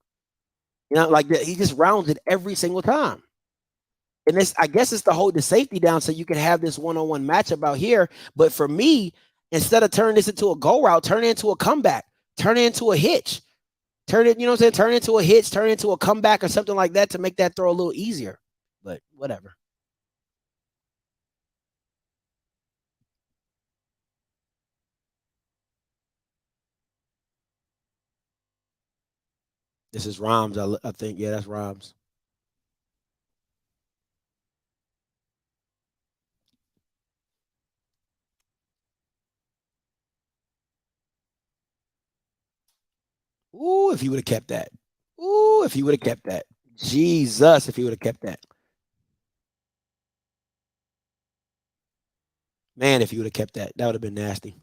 like he just rounds it every single time. And this, I guess, it's to hold the safety down so you can have this one-on-one matchup out here. But for me, instead of turning this into a go route, turn it into a comeback, turn it into a hitch, turn it, you know what I'm saying? Turn it into a hitch, turn it into a comeback or something like that to make that throw a little easier. But whatever. This is Rhymes, I think. Yeah, that's Rhymes. Ooh, if he would have kept that. Ooh, if he would have kept that. Jesus, if he would have kept that. Man, if he would have kept that, that would have been nasty.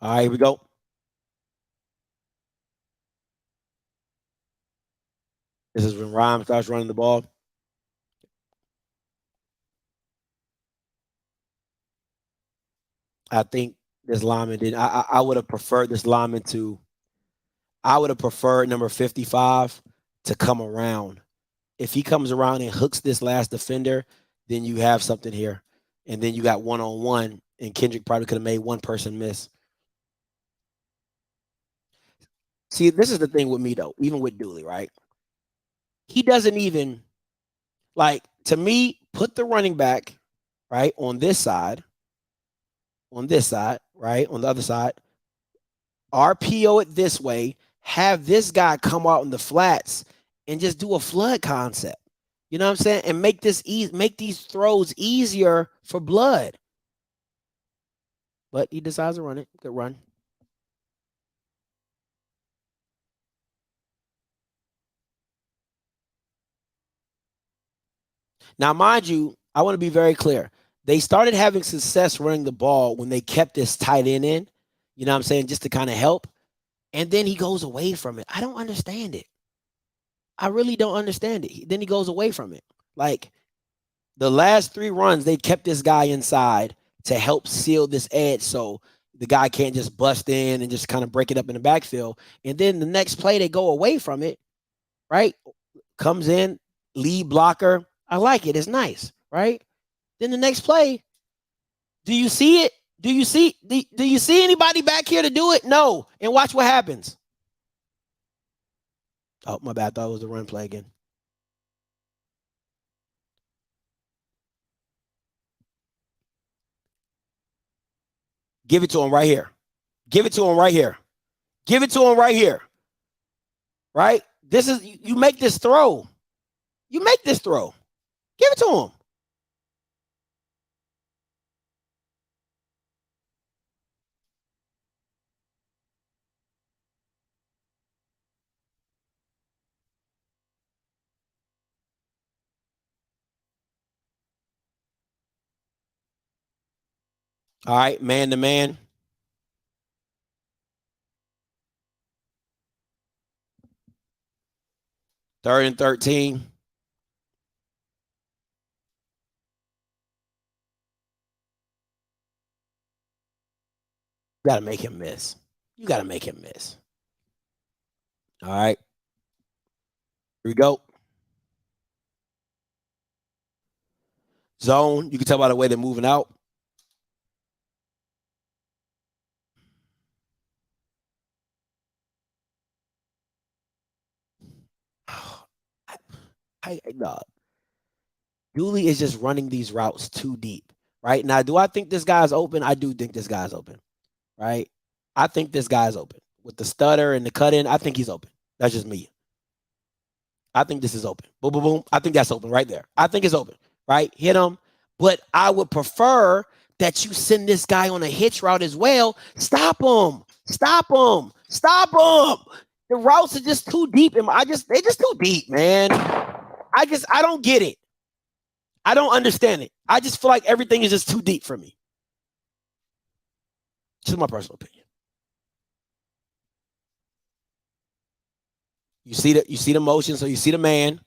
All right, here we go. This is when Rhymes starts running the ball. I think this lineman did. I would have preferred this lineman to. I would have preferred number 55 to come around. If he comes around and hooks this last defender, then you have something here, and then you got one-on-one, and Kendrick probably could have made one person miss. See, this is the thing with me though. Even with Dooley, right? He doesn't even like to me put the running back right on this side, right on the other side RPO it this way, have this guy come out in the flats and just do a flood concept. You know what I'm saying? And make this make these throws easier for Blood. But he decides to run it. Good run. Now, mind you, I want to be very clear. They started having success running the ball when they kept this tight end in. You know what I'm saying? Just to kind of help. And then he goes away from it. I don't understand it. I really don't understand it. Then he goes away from it. Like the last 3 runs, they kept this guy inside to help seal this edge so the guy can't just bust in and just kind of break it up in the backfield. And then the next play, they go away from it, right? Comes in, lead blocker. I like it. It's nice, right? Then the next play, do you see it? Do you see anybody back here to do it? No. And watch what happens. Oh, my bad. I thought it was the run play again. Give it to him right here. Give it to him right here. Give it to him right here. Right? This is you make this throw. You make this throw. Give it to him. All right, man to man. Third and 13. You got to make him miss. You got to make him miss. All right. Here we go. Zone. You can tell by the way they're moving out. No. Dooley is just running these routes too deep, right? Now, do I think this guy's open? I do think this guy's open, right? I think this guy's open. With the stutter and the cut in, I think he's open. That's just me. I think this is open. Boom, boom, boom. I think that's open right there. I think it's open, right? Hit him. But I would prefer that you send this guy on a hitch route as well. Stop him. Stop him. Stop him. The routes are just too deep. They're just too deep, man. I don't get it. I don't understand it. I just feel like everything is just too deep for me. This is my personal opinion. You see the motion, so you see the man.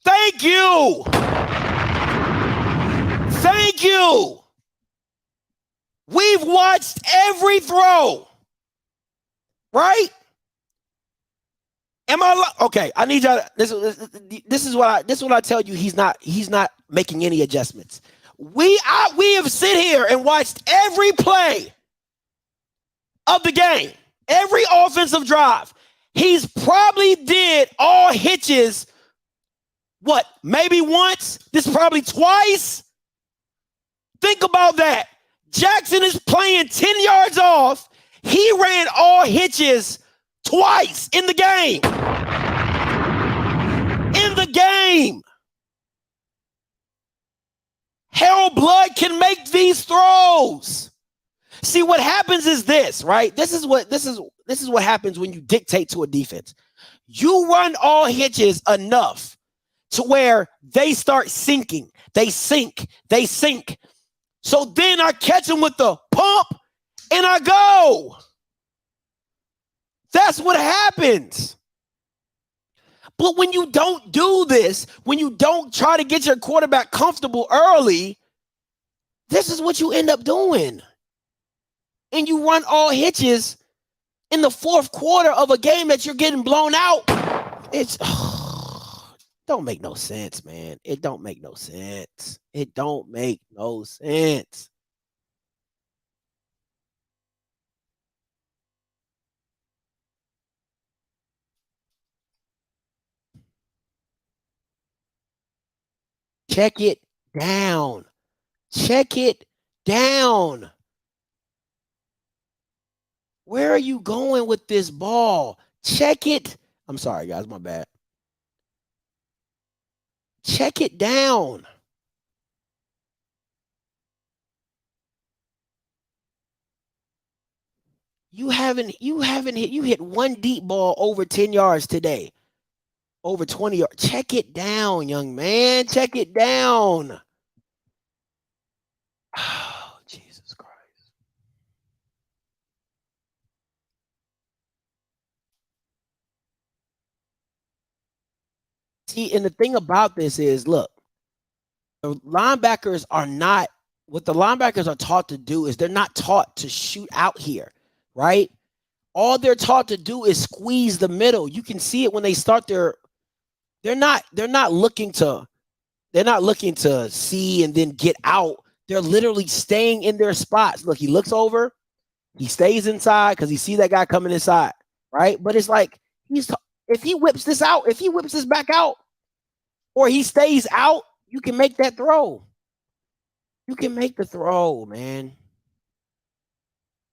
Thank you. Thank you. We've watched every throw, right? Am I okay? I need y'all. This is what I tell you. He's not making any adjustments. We have sit here and watched every play of the game, every offensive drive. He's probably did all hitches. What? Maybe once. This probably twice. Think about that. Jackson is playing 10 yards off. He ran all hitches twice in the game. In the game. Harold Blood can make these throws. See, what happens is this, right? This is what happens when you dictate to a defense. You run all hitches enough to where they start sinking. They sink. So then I catch them with the pump and I go. That's what happens. But when you don't do this, when you don't try to get your quarterback comfortable early, this is what you end up doing. And you run all hitches in the fourth quarter of a game that you're getting blown out. It's don't make no sense, man. It don't make no sense. It don't make no sense. Check it down. Check it down. Where are you going with this ball? Check it. I'm sorry, guys. My bad. Check it down. You hit one deep ball over 10 yards today. Over 20 yards. Check it down, young man. Check it down. Oh, Jesus Christ. See, and the thing about this is, look, the linebackers are not, what the linebackers are taught to do is they're not taught to shoot out here, right? All they're taught to do is squeeze the middle. You can see it when they start they're not looking to see and then get out. They're literally staying in their spots. Look, he looks over, he stays inside because he see that guy coming inside, right? But it's like if he whips this back out, or he stays out, you can make that throw. You can make the throw, man.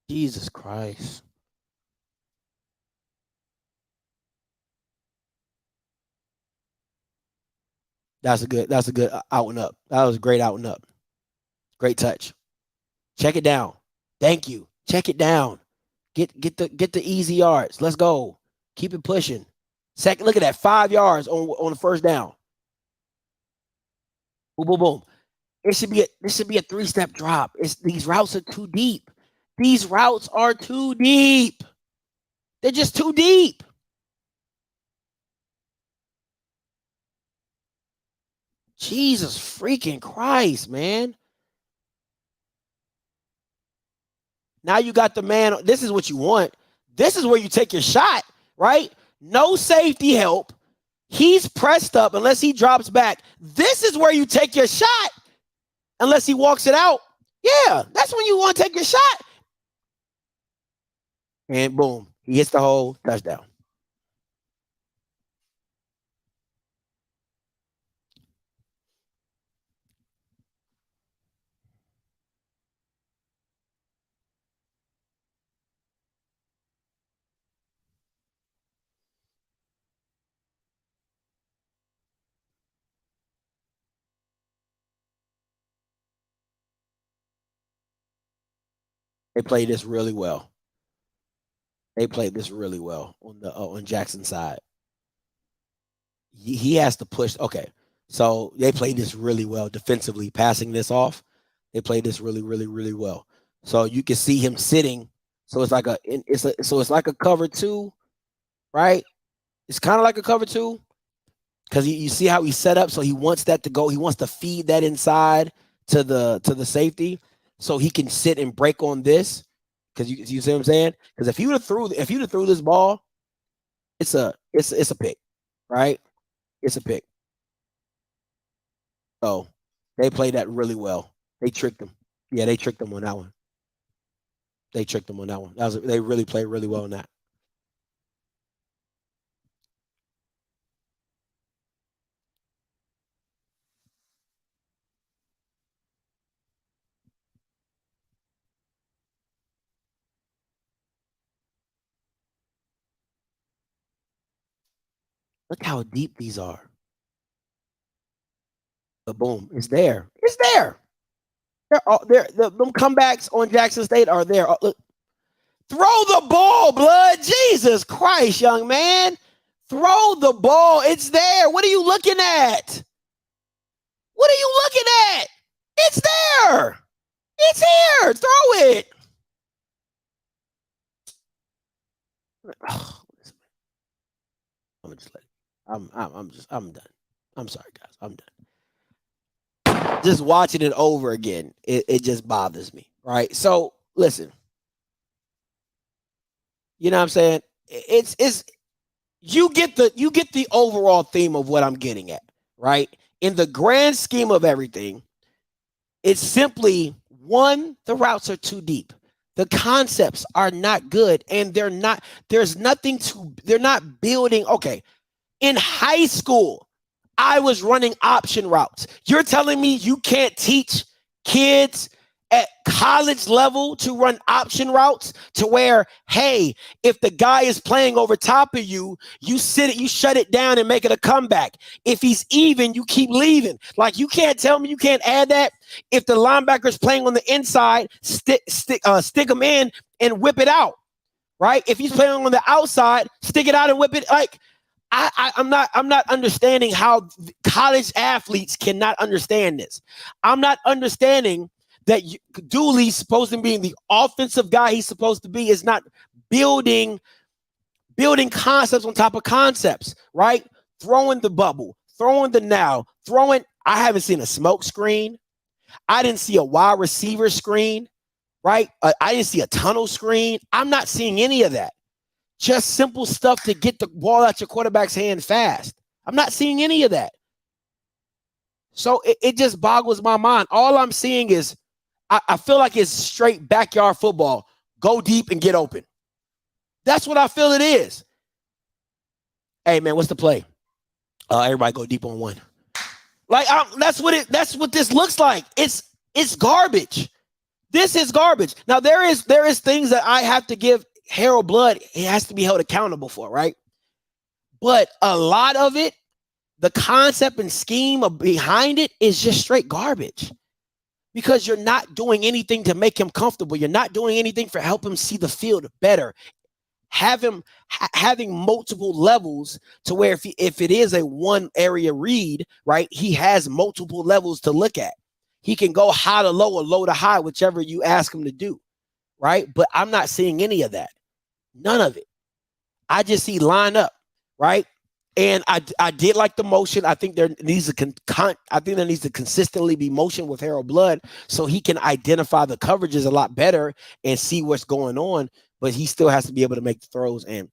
Jesus Christ. That's a good out and up. That was a great out and up. Great touch. Check it down. Thank you. Check it down. Get the easy yards. Let's go. Keep it pushing. Second, look at that. 5 yards on the first down. Boom, boom, boom. This should be a 3-step drop. These routes are too deep. These routes are too deep. They're just too deep. Jesus freaking Christ, man. Now you got the man. This is what you want. This is where you take your shot, right? No safety help. He's pressed up unless he drops back. This is where you take your shot unless he walks it out. Yeah, that's when you want to take your shot. And boom, he hits the hole, touchdown. They played this really well. They played this really well on Jackson's side. He has to push. Okay, so they played this really well defensively, passing this off. They played this really, really, really well. So you can see him sitting. So it's like a cover two, right? It's kind of like a cover two because you see how he set up. So he wants that to go. He wants to feed that inside to the safety, so he can sit and break on this. Because you see what I'm saying? Because if you'd have threw this ball, it's a pick, right? It's a pick. So they played that really well. They tricked him. Yeah, they tricked him on that one. They tricked him on that one. They really played really well on that. Look how deep these are. But boom, it's there. It's there. Them comebacks on Jackson State are there. Look, throw the ball, blood. Jesus Christ, young man. Throw the ball. It's there. What are you looking at? What are you looking at? It's there. It's here. Throw it. I'm just letting. I'm done. I'm sorry, guys. I'm done. Just watching it over again, it just bothers me. Right. So listen. You know what I'm saying? It's you get the overall theme of what I'm getting at, right? In the grand scheme of everything, it's simply one, the routes are too deep. The concepts are not good, and they're not building. Okay. In high school, I was running option routes. You're telling me you can't teach kids at college level to run option routes to where, hey, if the guy is playing over top of you, you shut it down and make it a comeback. If he's even, you keep leaving. Like, you can't tell me you can't add that. If the linebacker's playing on the inside, stick him in and whip it out, right? If he's playing on the outside, stick it out and whip it. Like, I'm not understanding how college athletes cannot understand this. I'm not understanding that Dooley's supposed to be the offensive guy he's supposed to be is not building concepts on top of concepts, right? Throwing the bubble, throwing the now, I haven't seen a smoke screen. I didn't see a wide receiver screen, right? I didn't see a tunnel screen. I'm not seeing any of that. Just simple stuff to get the ball out your quarterback's hand fast. I'm not seeing any of that. So it just boggles my mind. All I'm seeing is I feel like it's straight backyard football. Go deep and get open. That's what I feel it is. Hey, man, what's the play? Everybody go deep on one. Like, that's what this looks like. It's garbage. This is garbage. Now, there is things that I have to give Harold Blood. He has to be held accountable for, right? But a lot of it, the concept and scheme behind it is just straight garbage. Because you're not doing anything to make him comfortable. You're not doing anything for help him see the field better. Have him having multiple levels to where if it is a one area read, right, he has multiple levels to look at. He can go high to low or low to high, whichever you ask him to do, right? But I'm not seeing any of that. None of it. I just see line up, right? And I did like the motion. I think there needs to consistently be motion with Harold Blood so he can identify the coverages a lot better and see what's going on. But he still has to be able to make the throws. And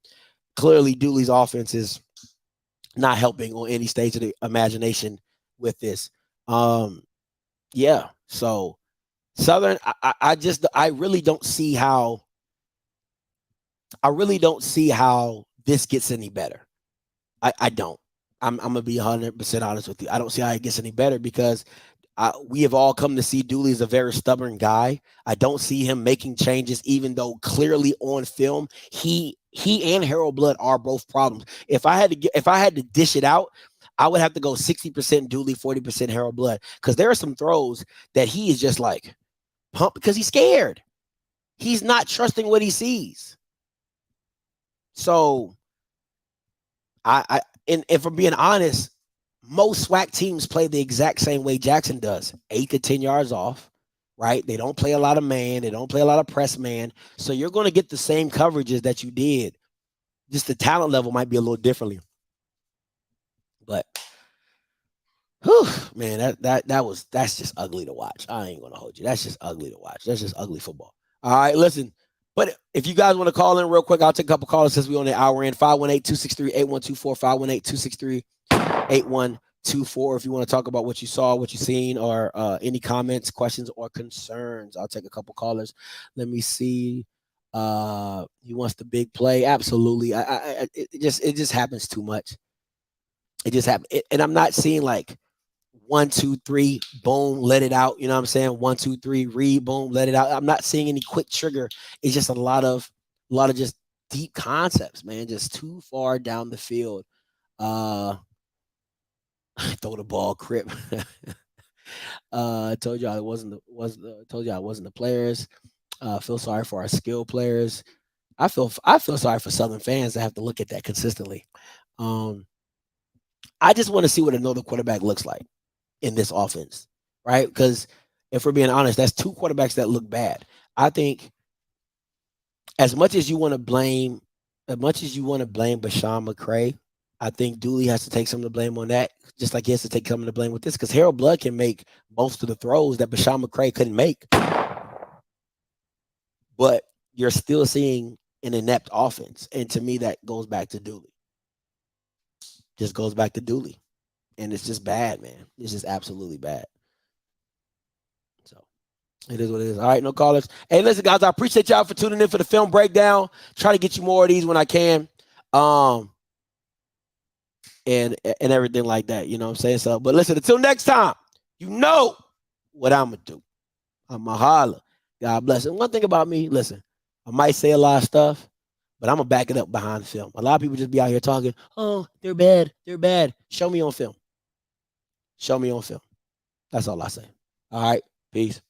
clearly, Dooley's offense is not helping on any stage of the imagination with this. Yeah. So Southern, I really don't see how. I really don't see how this gets any better. I don't. I'm gonna be 100% honest with you. I don't see how it gets any better because we have all come to see Dooley as a very stubborn guy. I don't see him making changes, even though clearly on film he and Harold Blood are both problems. If I had to dish it out, I would have to go 60% Dooley, 40% Harold Blood, because there are some throws that he is just like pump because he's scared. He's not trusting what he sees. So and if I'm being honest, most SWAC teams play the exact same way Jackson does, 8 to 10 yards off, right? They don't play a lot of man. They don't play a lot of press man. So you're going to get the same coverages that you did. Just the talent level might be a little differently. But, whew, man, that's just ugly to watch. I ain't going to hold you. That's just ugly to watch. That's just ugly football. All right, listen. But if you guys want to call in real quick, I'll take a couple calls since we're on the hour end. 518-263-8124, 518-263-8124. If you want to talk about what you saw, what you seen, or any comments, questions, or concerns, I'll take a couple callers. Let me see. He wants the big play. Absolutely. It just happens too much. It just happens. And I'm not seeing like 1, 2, 3, boom, let it out. You know what I'm saying? 1, 2, 3, read, boom, let it out. I'm not seeing any quick trigger. It's just a lot of just deep concepts, man. Just too far down the field. Throw the ball, crip. I told you I wasn't the players. Feel sorry for our skilled players. I feel sorry for Southern fans that have to look at that consistently. I just want to see what another quarterback looks like in this offense, right? Because if we're being honest, that's 2 quarterbacks that look bad. I think as much as you want to blame Bashawn McCray, I think Dooley has to take some of the blame on that, just like he has to take some of the blame with this, because Harold Blood can make most of the throws that Bashawn McCray couldn't make. But you're still seeing an inept offense. And to me, that goes back to Dooley. Just goes back to Dooley. And it's just bad, man. It's just absolutely bad. So it is what it is. All right, no callers. Hey, listen, guys, I appreciate y'all for tuning in for the film breakdown. Try to get you more of these when I can. And everything like that. You know what I'm saying? So, but listen, until next time, you know what I'm going to do. I'm going to holler. God bless. And one thing about me, listen, I might say a lot of stuff, but I'm going to back it up behind film. A lot of people just be out here talking, oh, they're bad. They're bad. Show me on film. Show me on film. That's all I say. All right. Peace.